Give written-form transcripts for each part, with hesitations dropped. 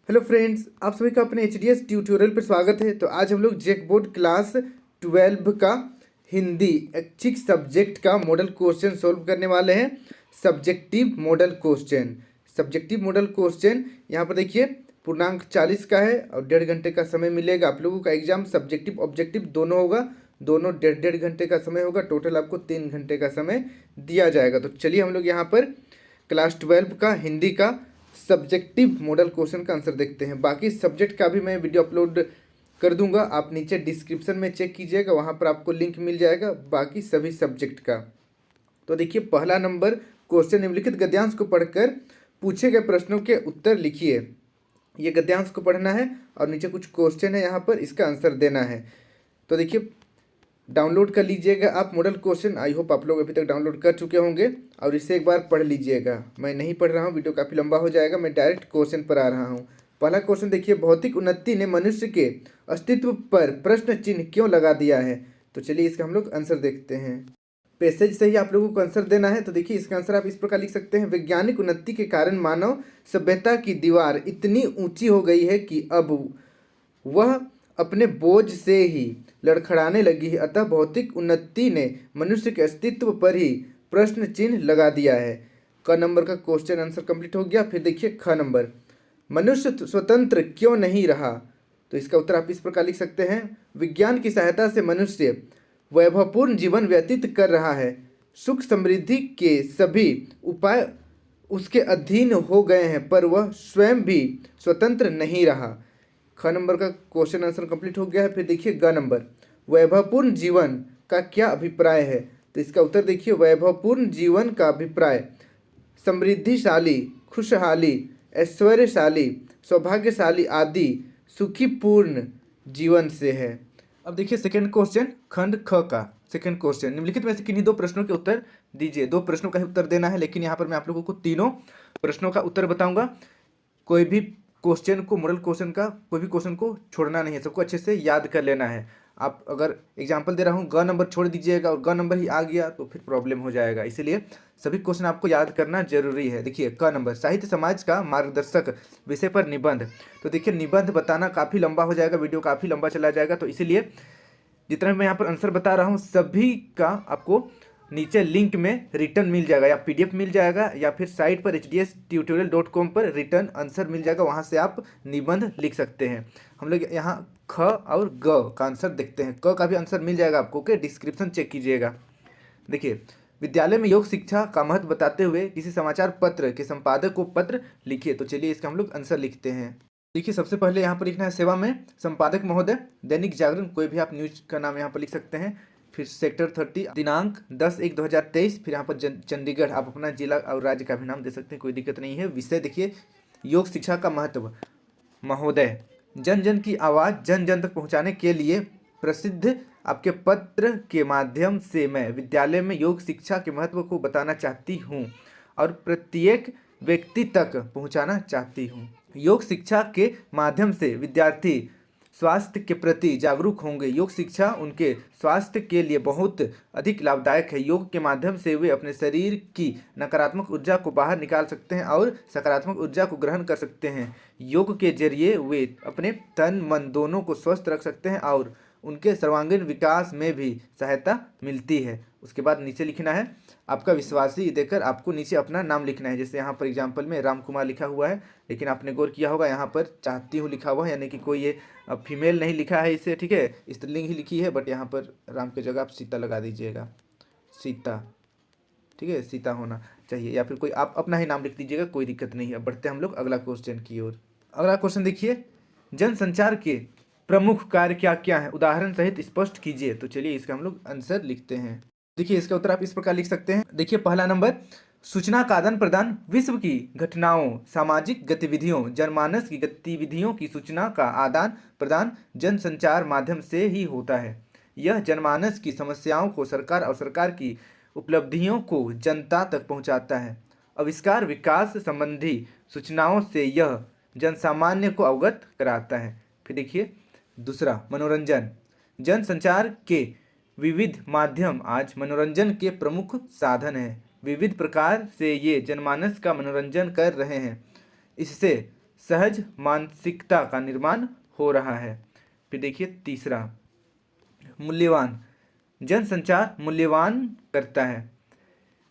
Hello friends, आप सभी का अपने एच ट्यूटोरियल पर स्वागत है। तो आज हम लोग जैक बोर्ड क्लास 12 का हिंदी ऐच्छिक सब्जेक्ट का मॉडल क्वेश्चन सोल्व करने वाले हैं। सब्जेक्टिव मॉडल क्वेश्चन यहाँ पर देखिए पूर्णांक 40 का है और 1.5 घंटे का समय मिलेगा। आप लोगों का एग्जाम सब्जेक्टिव ऑब्जेक्टिव दोनों होगा, दोनों 1.5 घंटे का समय होगा। टोटल आपको 3 घंटे का समय दिया जाएगा। तो चलिए हम लोग यहाँ पर क्लास 12 का हिंदी का सब्जेक्टिव मॉडल क्वेश्चन का आंसर देखते हैं। बाकी सब्जेक्ट का भी मैं वीडियो अपलोड कर दूंगा, आप नीचे डिस्क्रिप्शन में चेक कीजिएगा, वहाँ पर आपको लिंक मिल जाएगा बाकी सभी सब्जेक्ट का। तो देखिए पहला नंबर क्वेश्चन, निम्नलिखित गद्यांश को पढ़कर पूछे गए प्रश्नों के उत्तर लिखिए। ये गद्यांश को पढ़ना है और नीचे कुछ क्वेश्चन है, यहाँ पर इसका आंसर देना है। तो देखिए डाउनलोड कर लीजिएगा आप मॉडल क्वेश्चन। आई होप आप लोग अभी तक डाउनलोड कर चुके होंगे और इसे एक बार पढ़ लीजिएगा। मैं नहीं पढ़ रहा हूँ, वीडियो काफ़ी लंबा हो जाएगा, मैं डायरेक्ट क्वेश्चन पर आ रहा हूँ। पहला क्वेश्चन देखिए, भौतिक उन्नति ने मनुष्य के अस्तित्व पर प्रश्न चिन्ह क्यों लगा दिया है। तो चलिए इसका हम लोग आंसर देखते हैं। पैसेज से ही आप लोगों को आंसर देना है। तो देखिए इसका आंसर आप इस प्रकार लिख सकते हैं, वैज्ञानिक उन्नति के कारण मानव सभ्यता की दीवार इतनी ऊंची हो गई है कि अब वह अपने बोझ से ही लड़खड़ाने लगी है। अतः भौतिक उन्नति ने मनुष्य के अस्तित्व पर ही प्रश्न चिन्ह लगा दिया है। क नंबर का क्वेश्चन आंसर कंप्लीट हो गया। फिर देखिए ख नंबर, मनुष्य स्वतंत्र क्यों नहीं रहा। तो इसका उत्तर आप इस प्रकार लिख सकते हैं, विज्ञान की सहायता से मनुष्य वैभवपूर्ण जीवन व्यतीत कर रहा है। सुख समृद्धि के सभी उपाय उसके अधीन हो गए हैं, पर वह स्वयं भी स्वतंत्र नहीं रहा। ख नंबर का क्वेश्चन आंसर कंप्लीट हो गया है। फिर देखिए ग नंबर, वैभवपूर्ण जीवन का क्या अभिप्राय है। तो इसका उत्तर देखिए, वैभवपूर्ण जीवन का अभिप्राय समृद्धिशाली, खुशहाली, ऐश्वर्यशाली, सौभाग्यशाली आदि सुखीपूर्ण जीवन से है। अब देखिए सेकंड क्वेश्चन, खंड ख का सेकंड क्वेश्चन, निम्नलिखित में से किन्हीं दो प्रश्नों के उत्तर दीजिए। दो प्रश्नों का ही उत्तर देना है, लेकिन यहाँ पर मैं आप लोगों को तीनों प्रश्नों का उत्तर बताऊंगा। कोई भी क्वेश्चन को, मॉडल क्वेश्चन का कोई भी क्वेश्चन को छोड़ना नहीं है, सबको अच्छे से याद कर लेना है। आप अगर एग्जाम्पल दे रहा हूँ, ग नंबर छोड़ दीजिएगा और ग नंबर ही आ गया तो फिर प्रॉब्लम हो जाएगा। इसीलिए सभी क्वेश्चन आपको याद करना जरूरी है। देखिए क नंबर, साहित्य समाज का मार्गदर्शक विषय पर निबंध। तो देखिए निबंध बताना काफ़ी लंबा हो जाएगा, वीडियो काफ़ी लंबा चला जाएगा, तो इसीलिए जितना मैं यहाँ पर आंसर बता रहा हूँ सभी का आपको नीचे लिंक में रिटर्न मिल जाएगा, या पीडीएफ मिल जाएगा, या फिर साइट पर hdstutorial.com पर रिटर्न आंसर मिल जाएगा, वहाँ से आप निबंध लिख सकते हैं। हम लोग यहाँ ख और ग का आंसर देखते हैं। क का भी आंसर मिल जाएगा आपको, ओके, डिस्क्रिप्शन चेक कीजिएगा। देखिए, विद्यालय में योग शिक्षा का महत्व बताते हुए किसी समाचार पत्र के संपादक को पत्र लिखिए। तो चलिए इसका हम लोग आंसर लिखते हैं। देखिए सबसे पहले यहाँ पर लिखना है सेवा में संपादक महोदय, दैनिक जागरण, कोई भी आप न्यूज का नाम यहाँ पर लिख सकते हैं। फिर सेक्टर 30, दिनांक 10/1/2023। फिर यहाँ पर चंडीगढ़, आप अपना जिला और राज्य का भी नाम दे सकते हैं, कोई दिक्कत नहीं है। विषय देखिए योग शिक्षा का महत्व, महोदय, जन जन की आवाज़ जन जन तक पहुँचाने के लिए प्रसिद्ध आपके पत्र के माध्यम से मैं विद्यालय में योग शिक्षा के महत्व को बताना चाहती हूँ और प्रत्येक व्यक्ति तक पहुँचाना चाहती हूँ। योग शिक्षा के माध्यम से विद्यार्थी स्वास्थ्य के प्रति जागरूक होंगे। योग शिक्षा उनके स्वास्थ्य के लिए बहुत अधिक लाभदायक है। योग के माध्यम से वे अपने शरीर की नकारात्मक ऊर्जा को बाहर निकाल सकते हैं और सकारात्मक ऊर्जा को ग्रहण कर सकते हैं। योग के जरिए वे अपने तन मन दोनों को स्वस्थ रख सकते हैं और उनके सर्वांगीण विकास में भी सहायता मिलती है। उसके बाद नीचे लिखना है आपका विश्वासी देकर आपको नीचे अपना नाम लिखना है। जैसे यहाँ पर एग्जाम्पल में राम कुमार लिखा हुआ है, लेकिन आपने गौर किया होगा यहाँ पर चाहती हूँ लिखा हुआ है, यानी कि कोई ये फीमेल नहीं लिखा है इसे, ठीक है, स्त्रीलिंग ही लिखी है, बट यहाँ पर राम की जगह आप सीता लगा दीजिएगा, सीता, ठीक है, सीता होना चाहिए, या फिर कोई आप अपना ही नाम लिख दीजिएगा, कोई दिक्कत नहीं है। अब बढ़ते हैं हम लोग अगला क्वेश्चन की ओर। अगला क्वेश्चन देखिए, जनसंचार के प्रमुख कार्य क्या क्या है, उदाहरण सहित स्पष्ट कीजिए। तो चलिए इसका हम लोग आंसर लिखते हैं। देखिए इसका उत्तर आप इस प्रकार लिख सकते हैं। देखिए पहला नंबर, सूचना का आदान प्रदान विश्व की घटनाओं, सामाजिक गतिविधियों, जनमानस की गतिविधियों की सूचना का आदान प्रदान जनसंचार माध्यम से ही होता है। यह जनमानस की समस्याओं को सरकार और सरकार की उपलब्धियों को जनता तक पहुंचाता है। आविष्कार विकास संबंधी सूचनाओं से यह जनसामान्य को अवगत कराता है। फिर देखिए दूसरा, मनोरंजन, जनसंचार के विविध माध्यम आज मनोरंजन के प्रमुख साधन हैं। विविध प्रकार से ये जनमानस का मनोरंजन कर रहे हैं। इससे सहज मानसिकता का निर्माण हो रहा है। फिर देखिए तीसरा, मूल्यवान। जनसंचार मूल्यवान करता है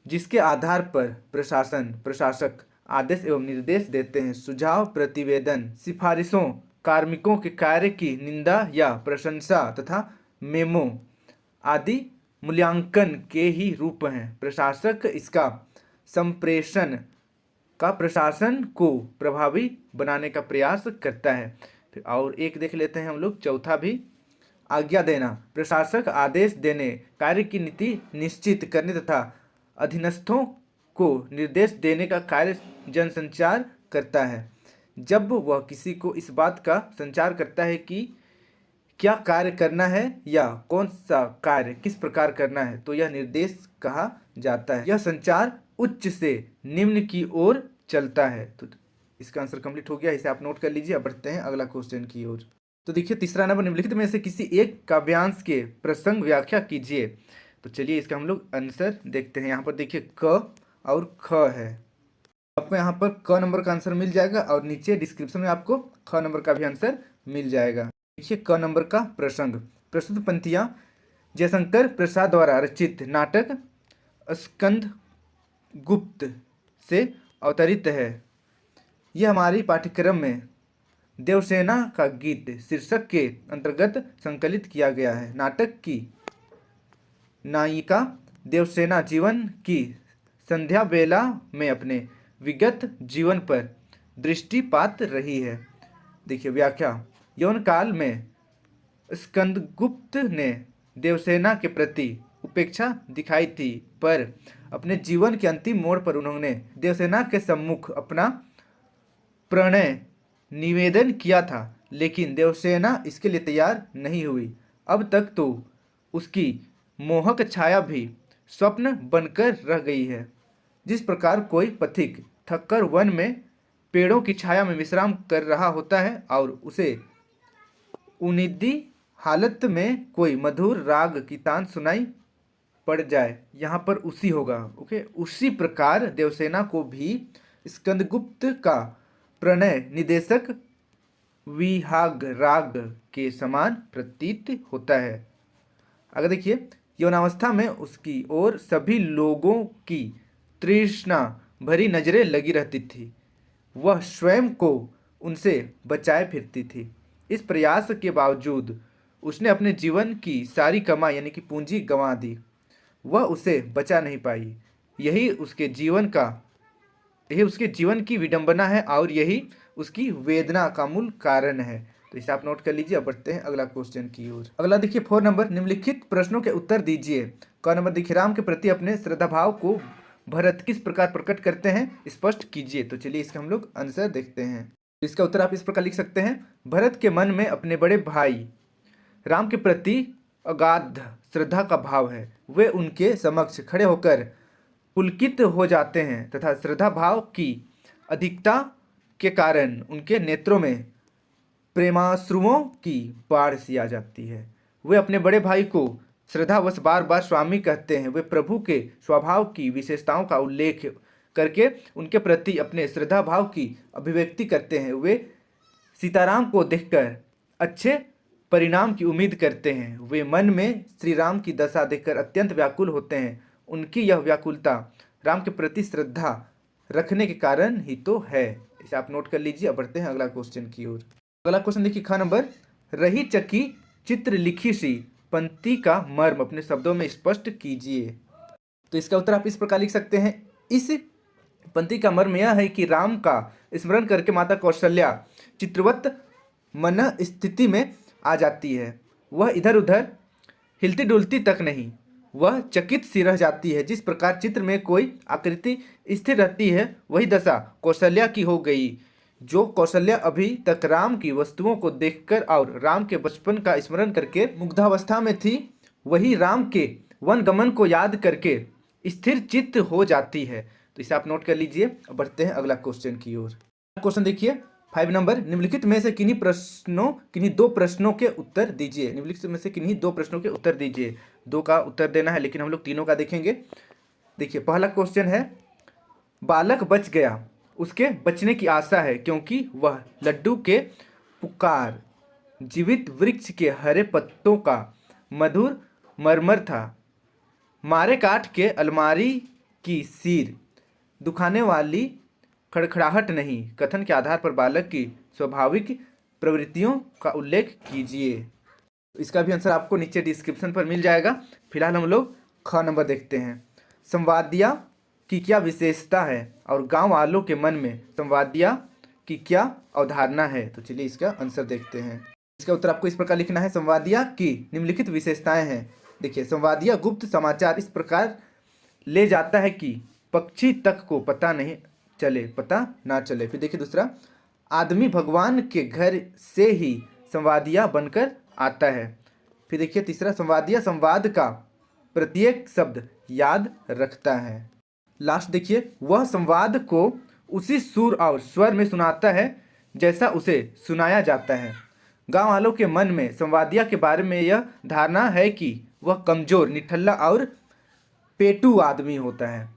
जिसके आधार पर प्रशासक आदेश एवं निर्देश देते हैं। सुझाव, प्रतिवेदन, सिफारिशों, कार्मिकों के कार्य की निंदा या प्रशंसा तथा मेमो आदि मूल्यांकन के ही रूप हैं। प्रशासक इसका संप्रेषण का प्रशासन को प्रभावी बनाने का प्रयास करता है। फिर और एक देख लेते हैं हम लोग, चौथा भी, आज्ञा देना। प्रशासक आदेश देने, कार्य की नीति निश्चित करने तथा अधीनस्थों को निर्देश देने का कार्य जनसंचार करता है। जब वह किसी को इस बात का संचार करता है कि क्या कार्य करना है या कौन सा कार्य किस प्रकार करना है, तो यह निर्देश कहा जाता है। यह संचार उच्च से निम्न की ओर चलता है। तो इसका आंसर कंप्लीट हो गया, इसे आप नोट कर लीजिए। अब बढ़ते हैं अगला क्वेश्चन की ओर। तो देखिए तीसरा नंबर, निम्नलिखित में से किसी एक काव्यांश के प्रसंग व्याख्या कीजिए। तो चलिए इसका हम लोग आंसर देखते हैं। यहाँ पर देखिए क और ख है, आपको यहाँ पर क नंबर का आंसर मिल जाएगा और नीचे डिस्क्रिप्शन में आपको ख नंबर का भी आंसर मिल जाएगा। देखिए क नंबर का प्रसंग, प्रस्तुत पंक्तियाँ जयशंकर प्रसाद द्वारा रचित नाटक स्कंद गुप्त से अवतरित है। यह हमारी पाठ्यक्रम में देवसेना का गीत शीर्षक के अंतर्गत संकलित किया गया है। नाटक की नायिका देवसेना जीवन की संध्या बेला में अपने विगत जीवन पर दृष्टिपात रही है। देखिए व्याख्या, यौन काल में स्कंदगुप्त ने देवसेना के प्रति उपेक्षा दिखाई थी, पर अपने जीवन के अंतिम मोड़ पर उन्होंने देवसेना के सम्मुख अपना प्रणय निवेदन किया था, लेकिन देवसेना इसके लिए तैयार नहीं हुई। अब तक तो उसकी मोहक छाया भी स्वप्न बनकर रह गई है। जिस प्रकार कोई पथिक थककर वन में पेड़ों की छाया में विश्राम कर रहा होता है और उसे उनिदी हालत में कोई मधुर राग की तान सुनाई पड़ जाए, यहाँ पर उसी होगा, ओके। उसी प्रकार देवसेना को भी स्कंदगुप्त का प्रणय निदेशक विहाग राग के समान प्रतीत होता है। अगर देखिए, यौनावस्था में उसकी ओर सभी लोगों की तृष्णा भरी नजरें लगी रहती थी। वह स्वयं को उनसे बचाए फिरती थी। इस प्रयास के बावजूद उसने अपने जीवन की सारी कमाई यानी कि पूंजी गंवा दी। वह उसे बचा नहीं पाई। यही उसके जीवन की विडंबना है और यही उसकी वेदना का मूल कारण है। तो इसे आप नोट कर लीजिए। अब बढ़ते हैं अगला क्वेश्चन की ओर। अगला देखिए 4 नंबर, निम्नलिखित प्रश्नों के उत्तर दीजिए। क नंबर देखिए, राम के प्रति अपने श्रद्धाभाव को भरत किस प्रकार प्रकट करते हैं, स्पष्ट कीजिए। तो चलिए इसका हम लोग आंसर देखते हैं। इसका उत्तर आप इस प्रकार लिख सकते हैं, भरत के मन में अपने बड़े भाई राम के प्रति अगाध श्रद्धा का भाव है। वे उनके समक्ष खड़े होकर पुलकित हो जाते हैं तथा श्रद्धा भाव की अधिकता के कारण उनके नेत्रों में प्रेमाश्रुओं की बाढ़ सी आ जाती है। वे अपने बड़े भाई को श्रद्धावश बार बार स्वामी कहते हैं। वे प्रभु के स्वभाव की विशेषताओं का उल्लेख करके उनके प्रति अपने श्रद्धा भाव की अभिव्यक्ति करते हैं। वे सीताराम को देखकर अच्छे परिणाम की उम्मीद करते हैं। वे मन में श्री राम की दशा देखकर अत्यंत व्याकुल होते हैं। उनकी यह व्याकुलता राम के प्रति श्रद्धा रखने के कारण ही तो है। इसे आप नोट कर लीजिए। अब बढ़ते हैं अगला क्वेश्चन की ओर। अगला क्वेश्चन देखिए, ख नंबर, रही चकी चित्र लिखी सी पंक्ति का मर्म अपने शब्दों में स्पष्ट कीजिए। तो इसका उत्तर आप इस प्रकार लिख सकते हैं, इस पंक्ति का मर्म यह है कि राम का स्मरण करके माता कौशल्या चित्रवत मन स्थिति में आ जाती है। वह इधर उधर हिलती डुलती तक नहीं, वह चकित सी रह जाती है। जिस प्रकार चित्र में कोई आकृति स्थिर रहती है, वही दशा कौशल्या की हो गई। जो कौशल्या अभी तक राम की वस्तुओं को देखकर और राम के बचपन का स्मरण करके मुग्धावस्था में थी, वही राम के वनगमन को याद करके स्थिर चित्त हो जाती है। तो इसे आप नोट कर लीजिए। अब बढ़ते हैं अगला क्वेश्चन की ओर। क्वेश्चन देखिए 5 नंबर, निम्नलिखित में से किन्हीं दो प्रश्नों के उत्तर दीजिए। निम्नलिखित में से किन्हीं दो प्रश्नों के उत्तर दीजिए। 2 का उत्तर देना है, लेकिन हम लोग तीनों का देखेंगे। देखिए पहला क्वेश्चन है, बालक बच गया उसके बचने की आशा है, क्योंकि वह लड्डू के पुकार, जीवित वृक्ष के हरे पत्तों का मधुर मरमर था, मारे काठ के अलमारी की सीर दुखाने वाली खड़खड़ाहट नहीं। कथन के आधार पर बालक की स्वाभाविक प्रवृत्तियों का उल्लेख कीजिए। इसका भी आंसर आपको नीचे डिस्क्रिप्शन पर मिल जाएगा। फिलहाल हम लोग ख नंबर देखते हैं। संवादिया की क्या विशेषता है और गांव वालों के मन में संवादिया की क्या अवधारणा है? तो चलिए इसका आंसर देखते हैं। इसका उत्तर आपको इस प्रकार लिखना है। संवादिया की निम्नलिखित विशेषताएं हैं। देखिए, संवादिया गुप्त समाचार इस प्रकार ले जाता है कि पक्षी तक को पता ना चले। फिर देखिए दूसरा, आदमी भगवान के घर से ही संवादिया बनकर आता है। फिर देखिए तीसरा, संवादिया संवाद का प्रत्येक शब्द याद रखता है। लास्ट देखिए, वह संवाद को उसी सुर और स्वर में सुनाता है जैसा उसे सुनाया जाता है। गांव वालों के मन में संवादिया के बारे में यह धारणा है कि वह कमजोर, निठल्ला और पेटू आदमी होता है।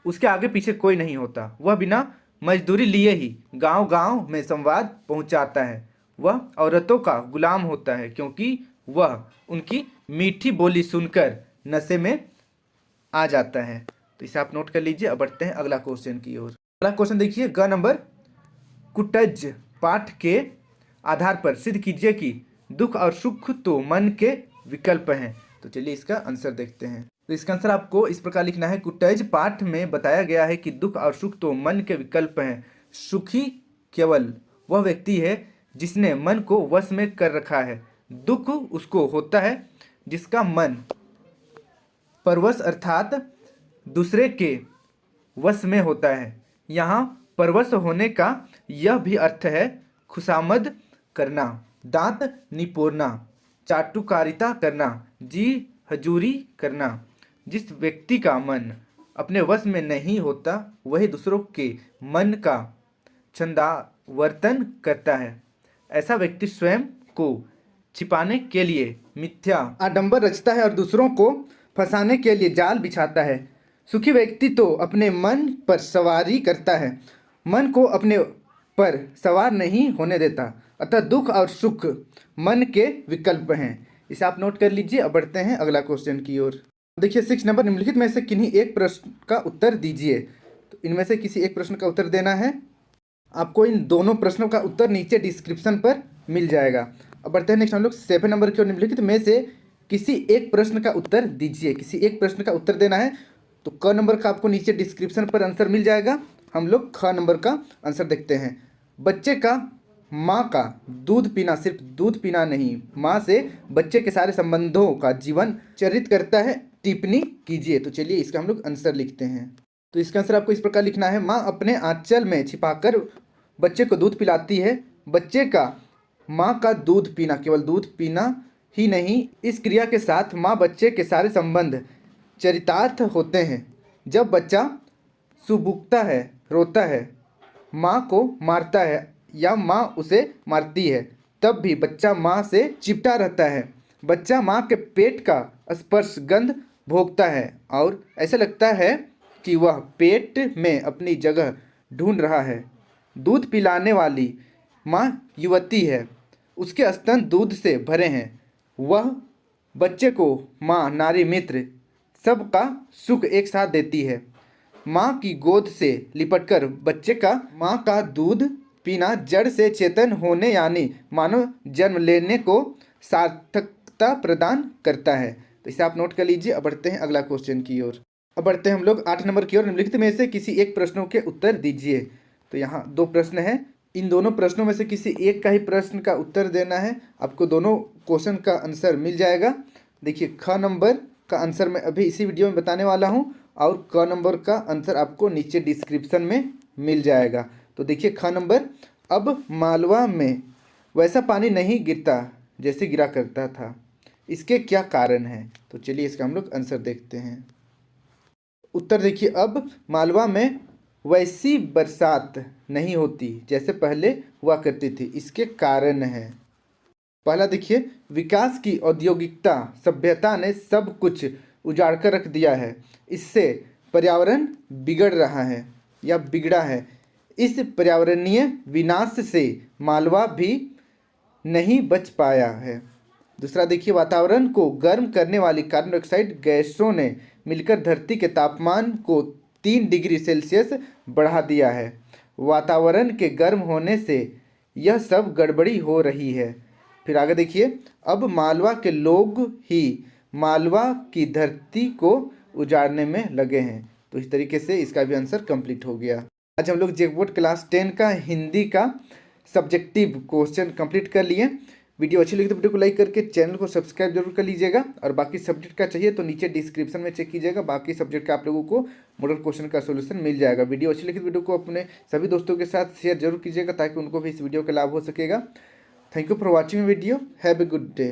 उसके आगे पीछे कोई नहीं होता। वह बिना मजदूरी लिए ही गांव गांव में संवाद पहुंचाता है। वह औरतों का गुलाम होता है, क्योंकि वह उनकी मीठी बोली सुनकर नशे में आ जाता है। तो इसे आप नोट कर लीजिए। अब बढ़ते हैं अगला क्वेश्चन की ओर। अगला क्वेश्चन देखिए, ग नंबर, कुटज पाठ के आधार पर सिद्ध कीजिए कि दुख और सुख तो मन के विकल्प हैं। तो चलिए इसका आंसर देखते हैं। तो इसका आंसर आपको इस प्रकार लिखना है। कुटज पाठ में बताया गया है कि दुख और सुख तो मन के विकल्प हैं। सुखी केवल वह व्यक्ति है जिसने मन को वश में कर रखा है। दुख उसको होता है जिसका मन परवश अर्थात दूसरे के वश में होता है। यहाँ परवश होने का यह भी अर्थ है खुशामद करना, दांत निपोरना, चाटुकारिता करना, जी हजूरी करना। जिस व्यक्ति का मन अपने वश में नहीं होता वही दूसरों के मन का छंदावर्तन करता है। ऐसा व्यक्ति स्वयं को छिपाने के लिए मिथ्या आडंबर रचता है और दूसरों को फंसाने के लिए जाल बिछाता है। सुखी व्यक्ति तो अपने मन पर सवारी करता है, मन को अपने पर सवार नहीं होने देता। अतः दुख और सुख मन के विकल्प हैं। इसे आप नोट कर लीजिए। अब बढ़ते हैं अगला क्वेश्चन की ओर। देखिए 6 नंबर, निम्नलिखित में से किन्हीं एक प्रश्न का उत्तर दीजिए। तो इनमें से किसी एक प्रश्न का उत्तर देना है। आपको इन दोनों प्रश्नों का उत्तर नीचे डिस्क्रिप्शन पर मिल जाएगा। अब बढ़ते हैं नेक्स्ट हम लोग 7 नंबर की ओर। निम्नलिखित में से किसी एक प्रश्न का उत्तर दीजिए। किसी एक प्रश्न का उत्तर देना है। तो क नंबर का आपको नीचे डिस्क्रिप्शन पर आंसर मिल जाएगा। हम लोग ख नंबर का आंसर देखते हैं। बच्चे का माँ का दूध पीना सिर्फ दूध पीना नहीं, माँ से बच्चे के सारे संबंधों का जीवन चरित करता है। टिप्पणी कीजिए। तो चलिए इसका हम लोग आंसर लिखते हैं। तो इसका आंसर आपको इस प्रकार लिखना है। माँ अपने आंचल में छिपाकर बच्चे को दूध पिलाती है। बच्चे का माँ का दूध पीना केवल दूध पीना ही नहीं, इस क्रिया के साथ माँ बच्चे के सारे संबंध चरितार्थ होते हैं। जब बच्चा सुबुकता है, रोता है, माँ को मारता है या माँ उसे मारती है, तब भी बच्चा माँ से चिपटा रहता है। बच्चा माँ के पेट का स्पर्श गंध भोगता है और ऐसा लगता है कि वह पेट में अपनी जगह ढूंढ रहा है। दूध पिलाने वाली माँ युवती है, उसके स्तन दूध से भरे हैं। वह बच्चे को माँ, नारी मित्र सबका सुख एक साथ देती है। माँ की गोद से लिपटकर बच्चे का माँ का दूध पीना जड़ से चेतन होने यानी मानव जन्म लेने को सार्थकता प्रदान करता है। तो इसे आप नोट कर लीजिए। अब बढ़ते हैं अगला क्वेश्चन की ओर। अब बढ़ते हैं हम लोग 8 नंबर की ओर। निम्नलिखित में से किसी एक प्रश्नों के उत्तर दीजिए। तो यहाँ 2 प्रश्न हैं। इन दोनों प्रश्नों में से किसी एक का ही प्रश्न का उत्तर देना है। आपको दोनों क्वेश्चन का आंसर मिल जाएगा। देखिए ख नंबर का आंसर मैं अभी इसी वीडियो में बताने वाला हूँ और क नंबर का आंसर आपको नीचे डिस्क्रिप्शन में मिल जाएगा। तो देखिए ख नंबर, अब मालवा में वैसा पानी नहीं गिरता जैसे गिरा करता था, इसके क्या कारण है? तो चलिए इसका हम लोग आंसर देखते हैं। उत्तर देखिए, अब मालवा में वैसी बरसात नहीं होती जैसे पहले हुआ करती थी, इसके कारण है। पहला देखिए, विकास की औद्योगिकता सभ्यता ने सब कुछ उजाड़ कर रख दिया है। इससे पर्यावरण बिगड़ रहा है या बिगड़ा है। इस पर्यावरणीय विनाश से मालवा भी नहीं बच पाया है। दूसरा देखिए, वातावरण को गर्म करने वाली कार्बन डाइऑक्साइड गैसों ने मिलकर धरती के तापमान को 3 डिग्री सेल्सियस बढ़ा दिया है। वातावरण के गर्म होने से यह सब गड़बड़ी हो रही है। फिर आगे देखिए, अब मालवा के लोग ही मालवा की धरती को उजाड़ने में लगे हैं। तो इस तरीके से इसका भी आंसर कंप्लीट हो गया। आज हम लोग जेकबोर्ड क्लास 10 का हिंदी का सब्जेक्टिव क्वेश्चन कंप्लीट कर लिए। वीडियो अच्छी लगी तो वीडियो को लाइक करके चैनल को सब्सक्राइब जरूर कर लीजिएगा, और बाकी सब्जेक्ट का चाहिए तो नीचे डिस्क्रिप्शन में चेक कीजिएगा, बाकी सब्जेक्ट का आप लोगों को मॉडल क्वेश्चन का सोल्यूशन मिल जाएगा। वीडियो अच्छी लगी तो वीडियो को अपने सभी दोस्तों के साथ शेयर जरूर कीजिएगा ताकि उनको भी इस वीडियो का लाभ हो सकेगा। Thank you for watching video. Have a good day.